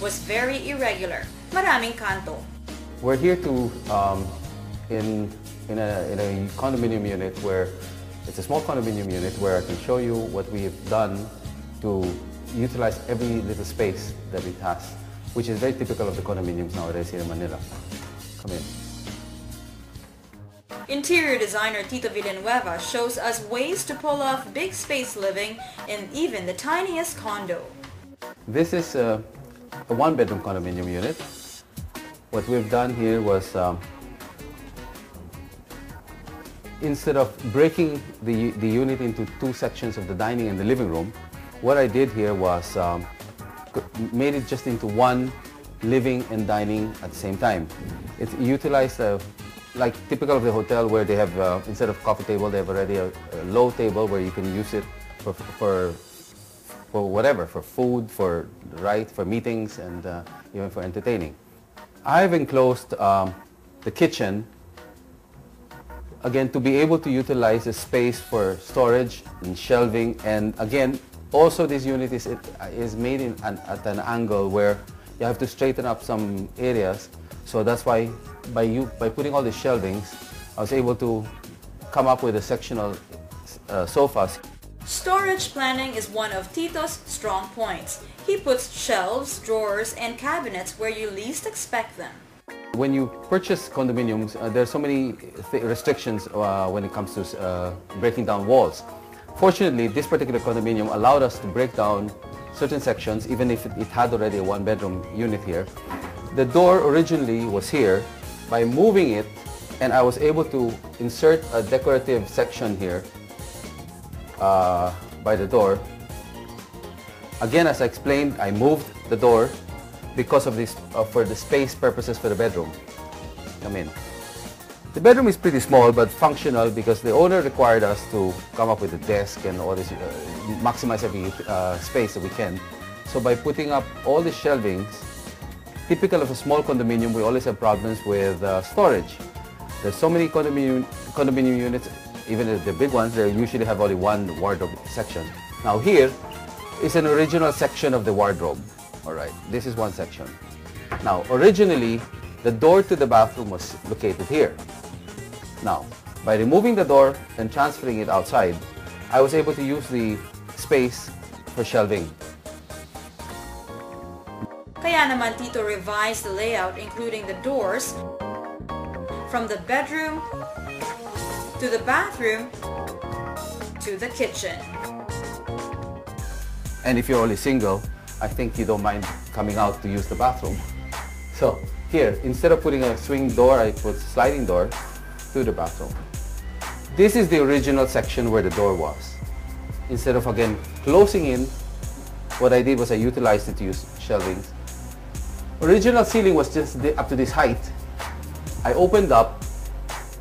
was very irregular, maraming kanto. We're here to, in a condominium unit where, it's a small condominium unit where I can show you what we have done to utilize every little space that it has, which is very typical of the condominiums nowadays here in Manila. Come in. Interior designer Tito Villanueva shows us ways to pull off big space living in even the tiniest condo. This is a one-bedroom condominium unit. What we've done here was, instead of breaking the unit into two sections of the dining and the living room, what I did here was made it just into one living and dining at the same time. It utilized like typical of the hotel where they have, instead of coffee table, they have already a low table where you can use it for whatever, for food, for meetings, and even for entertaining. I've enclosed the kitchen, again, to be able to utilize the space for storage and shelving, and again, also this unit is made at an angle where you have to straighten up some areas. So that's why by putting all the shelvings, I was able to come up with a sectional sofas. Storage planning is one of Tito's strong points. He puts shelves, drawers, and cabinets where you least expect them. When you purchase condominiums, there are so many restrictions when it comes to breaking down walls. Fortunately, this particular condominium allowed us to break down certain sections, even if it had already a one-bedroom unit here. The door originally was here. By moving it, and I was able to insert a decorative section here by the door. Again, as I explained, I moved the door because of this, for the space purposes for the bedroom. Come in. The bedroom is pretty small but functional because the owner required us to come up with a desk and all this, maximize every space that we can. So by putting up all the shelvings, typical of a small condominium, we always have problems with storage. There's so many condominium units, even the big ones, they usually have only one wardrobe section. Now here is an original section of the wardrobe. All right, this is one section. Now, originally, the door to the bathroom was located here. Now, by removing the door and transferring it outside, I was able to use the space for shelving. Kaya naman Tito revised the layout, including the doors from the bedroom to the bathroom to the kitchen. And if you're only single, I think you don't mind coming out to use the bathroom. So here, instead of putting a swing door, I put sliding door to the bathroom. This is the original section where the door was. Instead of, again, closing in, what I did was I utilized it to use shelvings. Original ceiling was just up to this height. I opened up,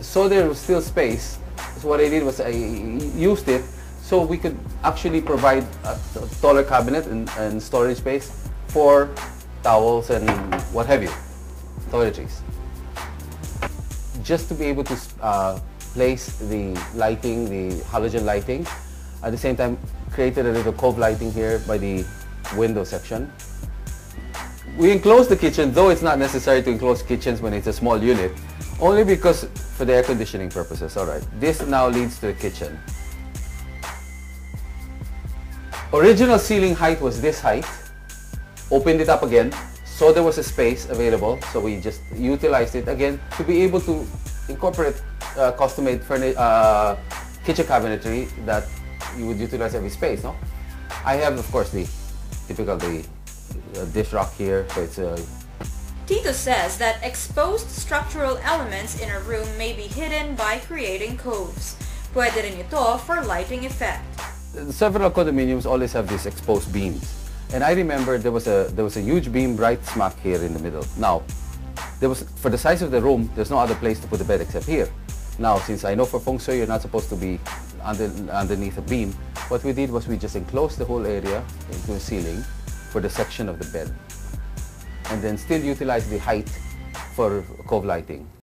so there was still space. So what I did was I used it so we could actually provide a taller cabinet and storage space for towels and what have you, toiletries. Just to be able to place the lighting, the halogen lighting, at the same time created a little cove lighting here by the window section. We enclosed the kitchen, though it's not necessary to enclose kitchens when it's a small unit, only because for the air conditioning purposes. All right, this now leads to the kitchen. Original ceiling height was this height. Opened it up again, so there was a space available, so we just utilized it again to be able to incorporate custom-made kitchen cabinetry that you would utilize every space, no? I have, of course, the typical dish rack here, so it's a... Tito says that exposed structural elements in a room may be hidden by creating coves. Pwede rin ito for lighting effect. Several condominiums always have these exposed beams. And I remember there was a huge beam right smack here in the middle. Now, for the size of the room, there's no other place to put the bed except here. Now, since I know for feng shui you're not supposed to be underneath a beam, what we did was we just enclosed the whole area into a ceiling for the section of the bed, and then still utilize the height for cove lighting.